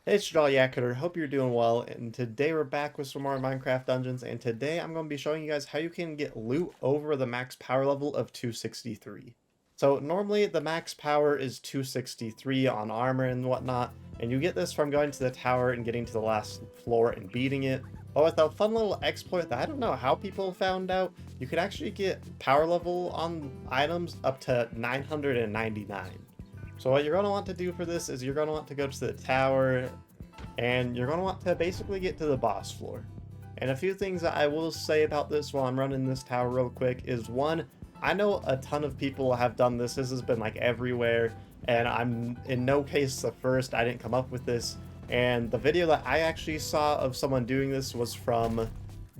Hey, it's Yakuter. Hope you're doing well, and today we're back with some more Minecraft Dungeons, and today I'm going to be showing you guys how you can get loot over the max power level of 263. So normally the max power is 263 on armor and whatnot, and you get this from going to the tower and getting to the last floor and beating it. But with a fun little exploit that I don't know how people found out, you could actually get power level on items up to 999. So what you're going to want to do for this is you're going to want to go to the tower and you're going to want to basically get to the boss floor. And a few things that I will say about this while I'm running this tower real quick is one, I know a ton of people have done this. This has been like everywhere, and I'm in no case the first. I didn't come up with this. And the video that I actually saw of someone doing this was from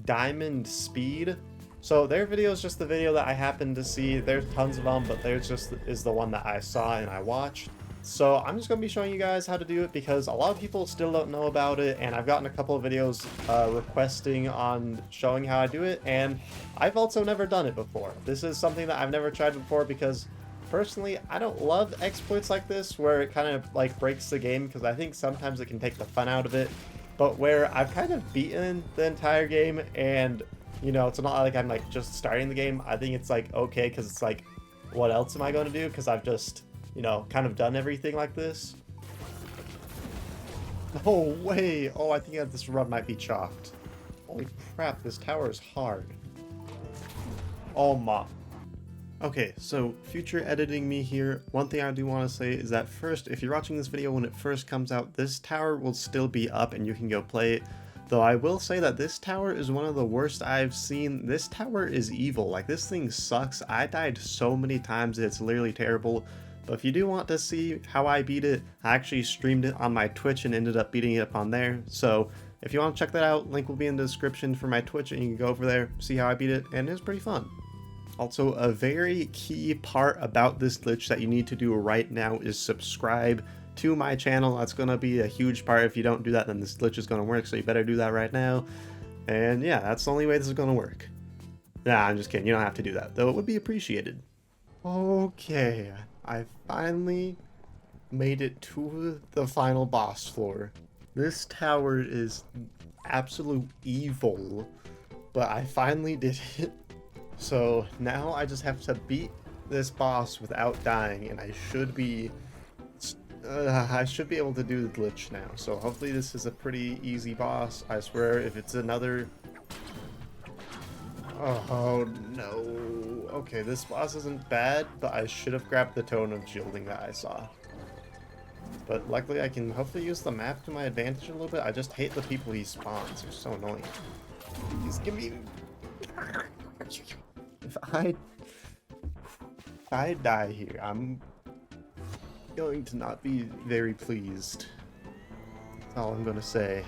Diamond Speed. So their video is just the video that I happened to see. There's tons of them, but theirs just is the one that I saw and I watched. So I'm just going to be showing you guys how to do it because a lot of people still don't know about it, and I've gotten a couple of videos requesting on showing how I do it, and I've also never done it before. This is something that I've never tried before because personally I don't love exploits like this where it kind of like breaks the game, because I think sometimes it can take the fun out of it, but where I've kind of beaten the entire game and you know, it's not like I'm like just starting the game. I think it's like okay because it's like what else am I going to do, because I've just, you know, kind of done everything like this. No way! Oh, I think that this run might be chalked. Holy crap, this tower is hard. Oh my. Okay, so future editing me here, one thing I do want to say is that first, if you're watching this video when it first comes out, this tower will still be up and you can go play it. Though I will say that this tower is one of the worst I've seen. This tower is evil. Like, this thing sucks. I died so many times, it's literally terrible. But if you do want to see how I beat it, I actually streamed it on my Twitch and ended up beating it up on there. So if you want to check that out, link will be in the description for my Twitch and you can go over there, see how I beat it, and it's pretty fun. Also, a very key part about this glitch that you need to do right now is subscribe to my channel. That's going to be a huge part. If you don't do that, then this glitch is going to work, so you better do that right now. And yeah, that's the only way this is going to work. Nah, I'm just kidding. You don't have to do that, though it would be appreciated. Okay, I finally made it to the final boss floor. This tower is absolute evil, but I finally did it. So now I just have to beat this boss without dying, and I should be able to do the glitch now. So hopefully this is a pretty easy boss. I swear if it's another... Oh no. Okay, this boss isn't bad, but I should have grabbed the tone of shielding that I saw. But luckily I can hopefully use the map to my advantage a little bit. I just hate the people he spawns. They're so annoying. Please give me... If I die here, I'm going to not be very pleased. That's all I'm gonna say.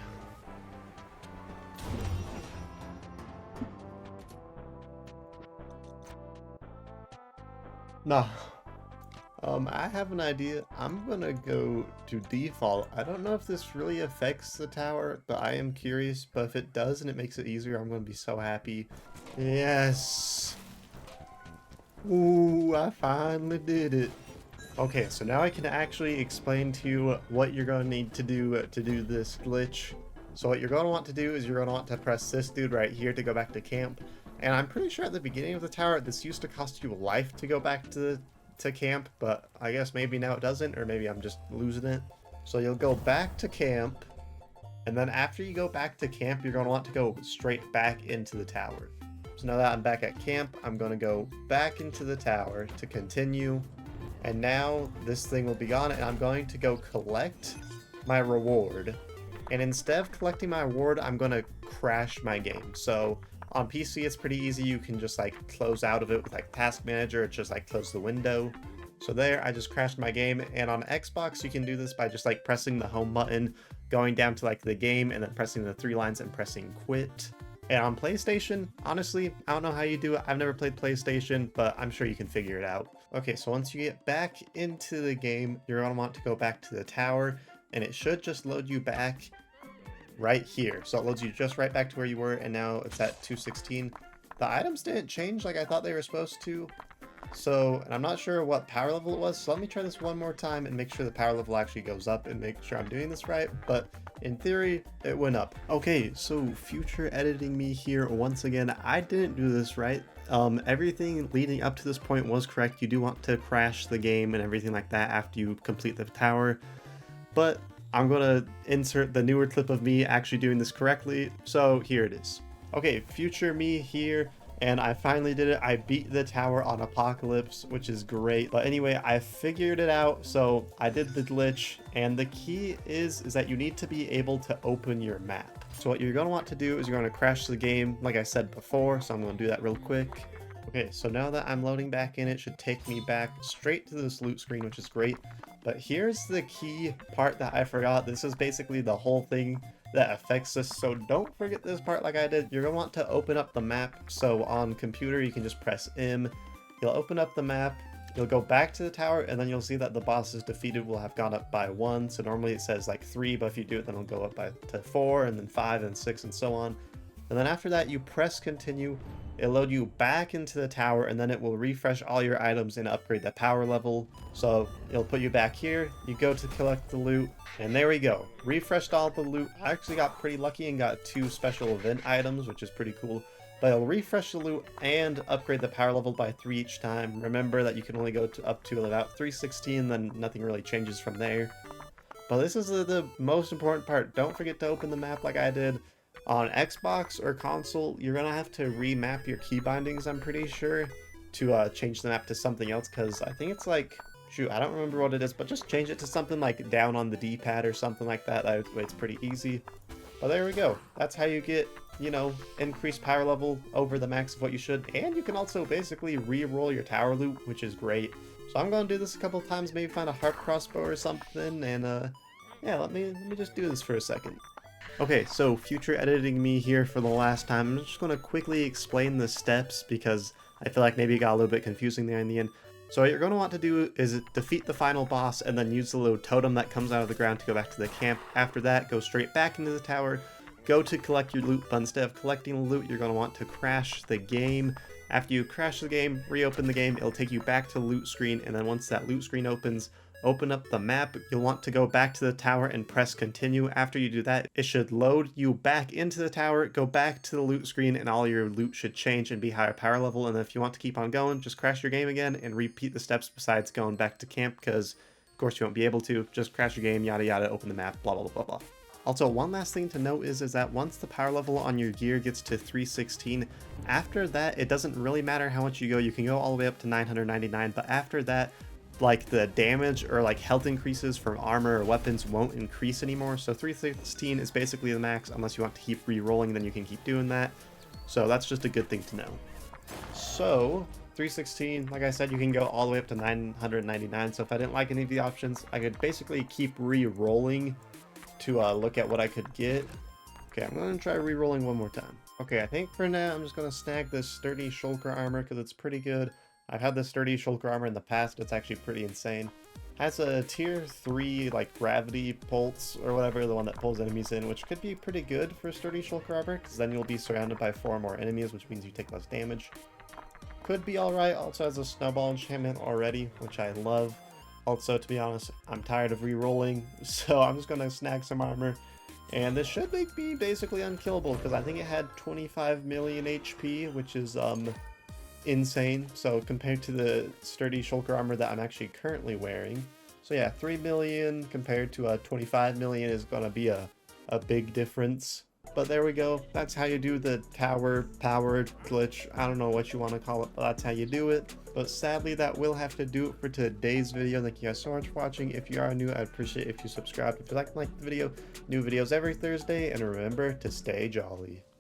Nah. I have an idea. I'm gonna go to default. I don't know if this really affects the tower, but I am curious. But if it does and it makes it easier, I'm gonna be so happy. Yes. Ooh, I finally did it. Okay, so now I can actually explain to you what you're going to need to do this glitch. So what you're going to want to do is you're going to want to press this dude right here to go back to camp. And I'm pretty sure at the beginning of the tower, this used to cost you life to go back to camp, but I guess maybe now it doesn't, or maybe I'm just losing it. So you'll go back to camp, and then after you go back to camp, you're going to want to go straight back into the tower. So now that I'm back at camp, I'm going to go back into the tower to continue. And now this thing will be gone, and I'm going to go collect my reward. And instead of collecting my reward, I'm going to crash my game. So on PC, it's pretty easy. You can just like close out of it with like Task Manager. It's just like close the window. So there, I just crashed my game. And on Xbox, you can do this by just like pressing the home button, going down to like the game, and then pressing the 3 lines and pressing quit. And on PlayStation, honestly, I don't know how you do it. I've never played PlayStation, but I'm sure you can figure it out. Okay, so once you get back into the game, you're going to want to go back to the tower, and it should just load you back right here. So it loads you just right back to where you were, and now it's at 216. The items didn't change like I thought they were supposed to. So, and I'm not sure what power level it was, so let me try this one more time and make sure the power level actually goes up and make sure I'm doing this right, but in theory, it went up. Okay, so future editing me here once again. I didn't do this right. Everything leading up to this point was correct. You do want to crash the game and everything like that after you complete the tower, but I'm gonna insert the newer clip of me actually doing this correctly, so here it is. Okay, future me here, and I finally did it. I beat the tower on Apocalypse, which is great. But anyway, I figured it out, so I did the glitch, and the key is that you need to be able to open your map. So what you're gonna want to do is you're gonna crash the game, like I said before, so I'm gonna do that real quick. Okay, so now that I'm loading back in, it should take me back straight to this loot screen, which is great. But here's the key part that I forgot. This is basically the whole thing that affects this, so don't forget this part like I did. You're gonna want to open up the map. So on computer, you can just press M. You'll open up the map, you'll go back to the tower, and then you'll see that the bosses defeated will have gone up by 1. So normally it says like 3, but if you do it, then it'll go up to 4, and then 5, and 6, and so on. And then after that, you press continue. It'll load you back into the tower, and then it will refresh all your items and upgrade the power level. So it'll put you back here, you go to collect the loot, and there we go. Refreshed all the loot. I actually got pretty lucky and got 2 special event items, which is pretty cool. But it'll refresh the loot and upgrade the power level by 3 each time. Remember that you can only go up to about 316, then nothing really changes from there. But this is the most important part. Don't forget to open the map like I did. On Xbox or console, you're gonna have to remap your key bindings, I'm pretty sure, to change the map to something else, because I think it's like, shoot, I don't remember what it is, but just change it to something like down on the D-pad or something like that. That way it's pretty easy. But there we go. That's how you get, you know, increased power level over the max of what you should, and you can also basically re-roll your tower loot, which is great. So I'm gonna do this a couple times, maybe find a harp crossbow or something, and yeah, let me just do this for a second. Okay, so future editing me here for the last time. I'm just going to quickly explain the steps because I feel like maybe it got a little bit confusing there in the end. So what you're going to want to do is defeat the final boss and then use the little totem that comes out of the ground to go back to the camp. After that, go straight back into the tower, go to collect your loot, but instead of collecting the loot, you're going to want to crash the game. After you crash the game, reopen the game, it'll take you back to the loot screen, and then once that loot screen opens, open up the map. You'll want to go back to the tower and press continue. After you do that, it should load you back into the tower, go back to the loot screen, and all your loot should change and be higher power level. And then if you want to keep on going, just crash your game again and repeat the steps besides going back to camp, because of course you won't be able to. Just crash your game, yada yada, open the map, blah blah blah blah. Also, one last thing to note is that once the power level on your gear gets to 316, after that, it doesn't really matter how much you go. You can go all the way up to 999, but after that, like the damage or like health increases from armor or weapons won't increase anymore. So 316 is basically the max unless you want to keep re-rolling, then you can keep doing that. So that's just a good thing to know. So 316, like I said, you can go all the way up to 999. So if I didn't like any of the options, I could basically keep re-rolling to look at what I could get. Okay, I'm going to try re-rolling one more time. Okay, I think for now I'm just going to snag this sturdy shulker armor because it's pretty good. I've had this sturdy shulker armor in the past. It's actually pretty insane. Has a tier 3 like gravity pulse or whatever, the one that pulls enemies in, which could be pretty good for sturdy shulker armor because then you'll be surrounded by 4 more enemies, which means you take less damage. Could be alright. Also has a snowball enchantment already, which I love. Also, to be honest, I'm tired of re-rolling, so I'm just going to snag some armor. And this should make me basically unkillable because I think it had 25 million HP, which is insane. So compared to the sturdy shulker armor that I'm actually currently wearing, so yeah, 3 million compared to 25 million is gonna be a big difference. But there we go. That's how you do the tower powered glitch. I don't know what you want to call it, but that's how you do it. But sadly, that will have to do it for today's video. Thank you guys so much for watching. If you are new, I'd appreciate it if you subscribed. If you like the video, new videos every Thursday, and remember to stay jolly.